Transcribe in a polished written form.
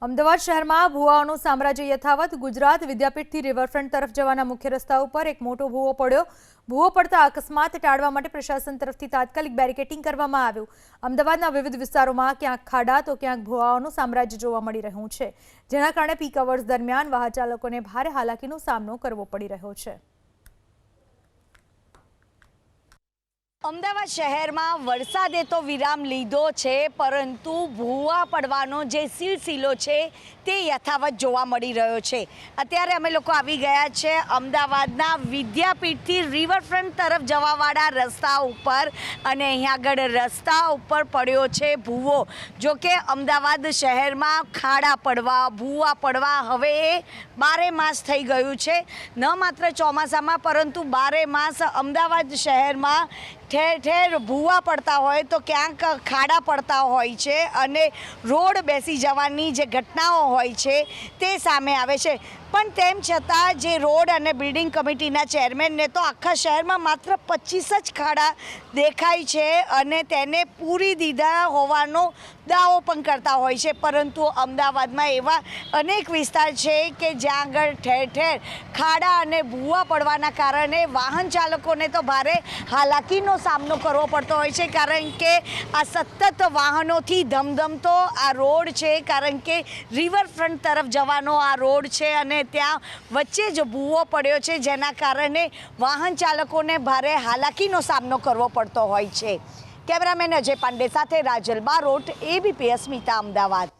અમદાવાદ શહેરમાં ભૂવાઓનું સામ્રાજ્ય યથાવત। ગુજરાત વિદ્યાપીઠથી રિવરફ્રન્ટ તરફ જવાના મુખ્ય રસ્તા ઉપર એક મોટો ભૂવો પડ્યો। ભૂવો પડતા અકસ્માત ટાળવા માટે પ્રશાસન તરફથી તાત્કાલિક બેરિકેડિંગ કરવામાં આવ્યું। અમદાવાદના વિવિધ વિસ્તારોમાં ક્યાંક ખાડા તો ક્યાંક ભૂવાઓનું સામ્રાજ્ય જોવા મળી રહ્યું છે, જેના કારણે પીક અવર્સ દરમિયાન વાહન ચાલકોને ભારે હાલાકીનો સામનો કરવો પડી રહ્યો છે। અમદાવાદ શહેરમાં વરસાદે તો વિરામ લીધો છે, પરંતુ ભૂવા પડવાનો જે સિલસિલો છે તે યથાવત જોવા મળી રહ્યો છે। અત્યારે અમે લોકો આવી ગયા છે અમદાવાદના વિદ્યાપીઠથી રિવરફ્રન્ટ તરફ જવાવાળા રસ્તા ઉપર, અને અહીંયા આગળ રસ્તા ઉપર પડ્યો છે ભૂવો। જો કે અમદાવાદ શહેરમાં ખાડા પડવા, ભૂવા પડવા હવે એ બારે માસ થઈ ગયું છે। ન માત્ર ચોમાસામાં પરંતુ બારે માસ અમદાવાદ શહેરમાં ઠેર ઠેર ભૂવા પડતા હોય તો ક્યાંક ખાડા પડતા હોય છે, અને રોડ બેસી જવાની જે ઘટનાઓ હોય છે તે સામે આવે છે। પણ તેમ છતાં જે રોડ અને બિલ્ડિંગ કમિટીના ચેરમેનને તો આખા શહેરમાં માત્ર 25 જ ખાડા દેખાય છે અને તેને પૂરી દીધા હોવાનો દાવો પણ કરતા હોય છે, પરંતુ અમદાવાદમાં એવા અનેક વિસ્તાર છે કે જ્યાં આગળ ઠેર ઠેર ખાડા અને ભૂવા પડવાના કારણે વાહન ચાલકોને તો ભારે હાલાકીનો સામનો કરવો પડતો હોય છે, કારણ કે આ સતત વાહનોથી ધમધમતો આ રોડ છે, કારણ કે રિવરફ્રન્ટ તરફ જવાનો આ રોડ છે અને ત્યાં વચ્ચે જ ભૂવો પડ્યો છે, જેના કારણે વાહન ચાલકોને ભારે હાલાકીનો સામનો કરવો પડતો હોય છે। કેમેરામેન અજય પાંડે સાથે રાજલ બારોટ, ABP અસ્મિતા, અમદાવાદ।